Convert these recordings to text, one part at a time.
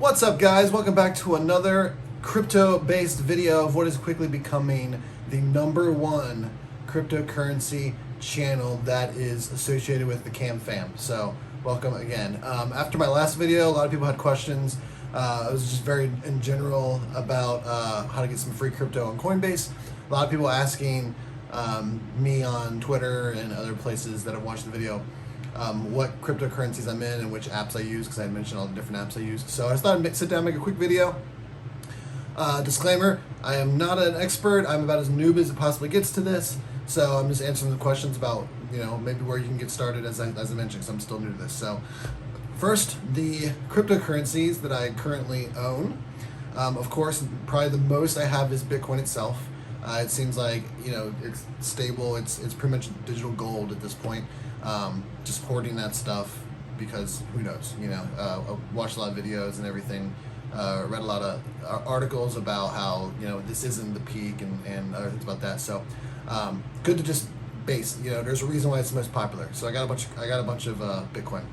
What's up, guys? Welcome back to another crypto-based video of what is quickly becoming the #1 cryptocurrency channel that is associated with the Cam fam. So welcome again. After my last video, a lot of people had questions. It was just very in general about how to get some free crypto on Coinbase. A lot of people asking me on Twitter and other places that have watched the video what cryptocurrencies I'm in and which apps I use, because I mentioned all the different apps I use. So I just thought I'd sit down and make a quick video. Disclaimer, I am not an expert. I'm about as noob as it possibly gets to this. So I'm just answering the questions about, maybe where you can get started, as I mentioned, because I'm still new to this. So first, the cryptocurrencies that I currently own. Of course, probably the most I have is Bitcoin itself. It seems like, it's stable. It's pretty much digital gold at this point. Just hoarding that stuff because who knows, I watched a lot of videos and everything, read a lot of articles about how, this isn't the peak and other things about that. So, good to just base, there's a reason why it's the most popular. So I got a bunch of Bitcoin.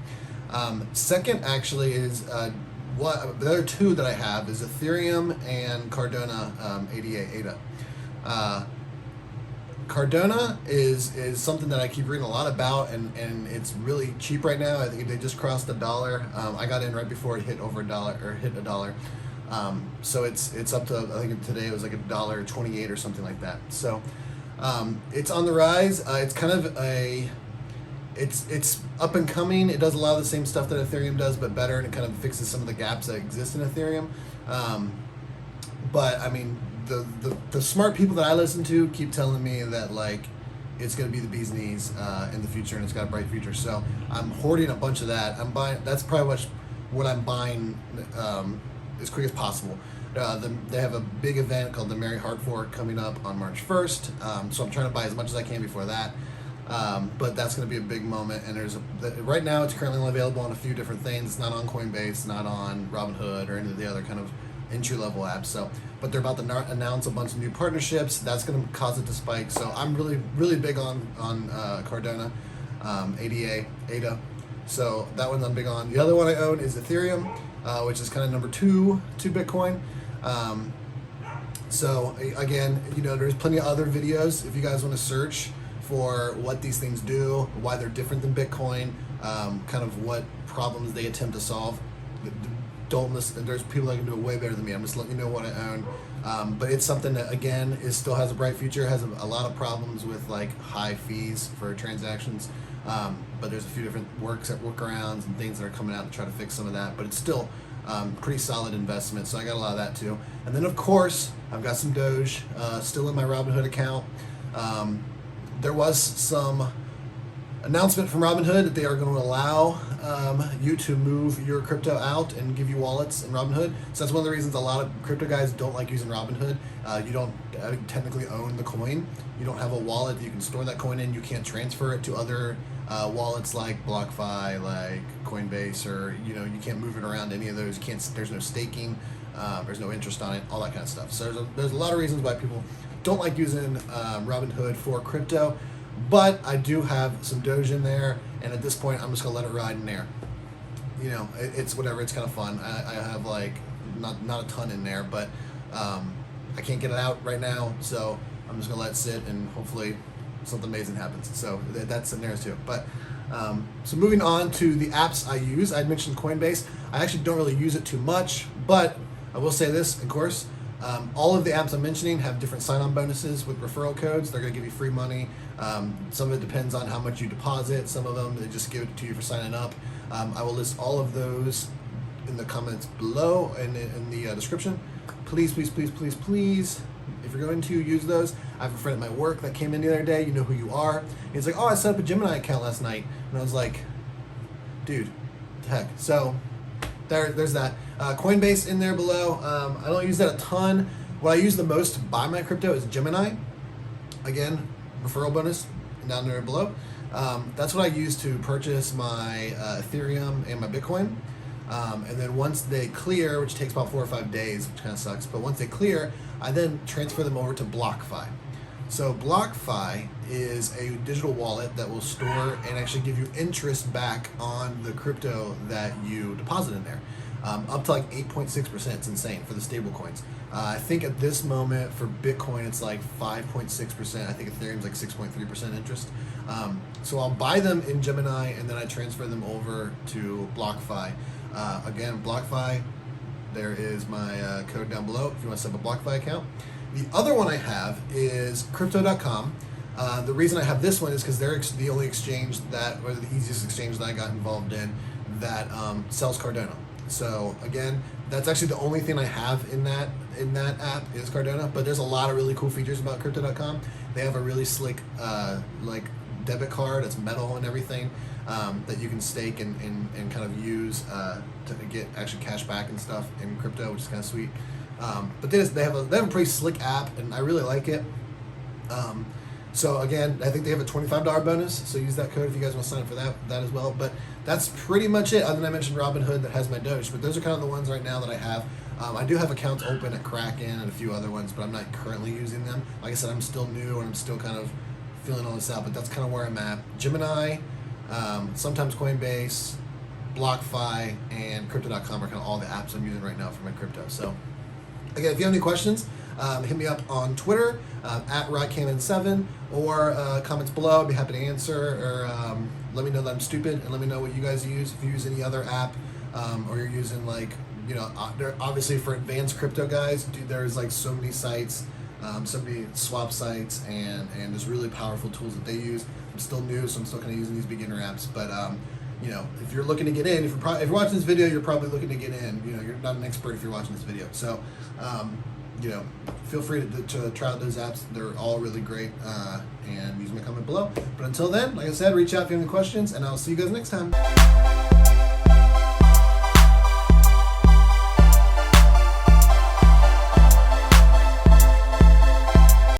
Second actually is, the other two that I have is Ethereum and Cardano, ADA. Cardano is something that I keep reading a lot about, and it's really cheap right now. I think they just crossed $1. I got in right before it hit over $1 or hit $1. So it's up to, I think today it was like $1.28 or something like that. So it's on the rise. It's kind of it's up and coming. It does a lot of the same stuff that Ethereum does, but better, and it kind of fixes some of the gaps that exist in Ethereum. But I mean, the smart people that I listen to keep telling me that it's going to be the bee's knees in the future, and it's got a bright future. So I'm hoarding a bunch of that. I'm buying. That's probably what I'm buying as quick as possible. They have a big event called the Merry Heart Fork coming up on March 1st. So I'm trying to buy as much as I can before that. But that's going to be a big moment. And right now it's currently only available on a few different things. It's not on Coinbase, not on Robinhood, or any of the other kind of entry-level apps. So, but they're about to announce a bunch of new partnerships. That's going to cause it to spike. So I'm really big on Cardano, ADA. So that one I'm big on. The other one I own is Ethereum, which is kind of number 2 to Bitcoin. So again, there's plenty of other videos if you guys want to search for what these things do, why they're different than Bitcoin, kind of what problems they attempt to solve. Don't listen. There's people that can do it way better than me. I'm just letting you know what I own. But it's something that, again, still has a bright future. Has a lot of problems with high fees for transactions. But there's a few different workarounds and things that are coming out to try to fix some of that. But it's still pretty solid investment. So I got a lot of that too. And then of course I've got some Doge still in my Robinhood account. There was some announcement from Robinhood that they are going to allow you to move your crypto out and give you wallets in Robinhood. So that's one of the reasons a lot of crypto guys don't like using Robinhood. You don't technically own the coin. You don't have a wallet that you can store that coin in. You can't transfer it to other wallets like BlocFi, like Coinbase, or you can't move it around to any of those. You can't. There's no staking. There's no interest on it. All that kind of stuff. So there's a lot of reasons why people don't like using Robinhood for crypto. But I do have some Doge in there, and at this point, I'm just gonna let it ride in there. It's whatever. It's kind of fun. I have not a ton in there, but I can't get it out right now, so I'm just gonna let it sit, and hopefully something amazing happens. So that's in there too. But so moving on to the apps I use, I mentioned Coinbase. I actually don't really use it too much, but I will say this, of course. All of the apps I'm mentioning have different sign-on bonuses with referral codes. They're going to give you free money. Some of it depends on how much you deposit. Some of them, they just give it to you for signing up. I will list all of those in the comments below and in the description. Please, if you're going to use those. I have a friend at my work that came in the other day. You know who you are. He's like, oh, I set up a Gemini account last night. And I was like, dude, what the heck? So there's that. Coinbase in there below. I don't use that a ton. What I use the most to buy my crypto is Gemini. Again, referral bonus down there below. That's what I use to purchase my Ethereum and my Bitcoin. And then once they clear, which takes about 4 or 5 days, which kind of sucks, but once they clear, I then transfer them over to BlocFi. So BlocFi is a digital wallet that will store and actually give you interest back on the crypto that you deposit in there. up to like 8.6%. It's insane for the stable coins. I think at this moment for Bitcoin, it's like 5.6%. I think Ethereum's like 6.3% interest. So I'll buy them in Gemini and then I transfer them over to BlocFi. Again, BlocFi, there is my code down below if you want to set up a BlocFi account. The other one I have is crypto.com. The reason I have this one is because they're the only exchange that, or the easiest exchange that I got involved in that sells Cardano. So again, that's actually the only thing I have in that app is Cardano. But there's a lot of really cool features about crypto.com. They have a really slick like debit card. It's metal and everything that you can stake and kind of use to get actually cash back and stuff in crypto, which is kind of sweet. But they have a pretty slick app, and I really like it. So again, I think they have a $25 bonus, so use that code if you guys want to sign up for that as well. But that's pretty much it. Other than I mentioned Robinhood that has my DOGE, but those are kind of the ones right now that I have. I do have accounts open at Kraken and a few other ones, but I'm not currently using them. Like I said, I'm still new and I'm still kind of feeling all this out, but that's kind of where I'm at. Gemini, sometimes Coinbase, BlocFi, and crypto.com are kind of all the apps I'm using right now for my crypto. So again, if you have any questions, hit me up on Twitter at RodCannon7 or comments below. I'd be happy to answer, or let me know that I'm stupid and let me know what you guys use. If you use any other app or you're using like, you know, obviously for advanced crypto guys, dude, there's like so many sites, so many swap sites, and there's really powerful tools that they use. I'm still new, so I'm still kind of using these beginner apps, but you know, if you're looking to get in, if you're watching this video, you're probably looking to get in. You know, you're not an expert if you're watching this video. So, you know, feel free to try out those apps. They're all really great, and use my comment below. But until then, like I said, reach out if you have any questions, and I'll see you guys next time.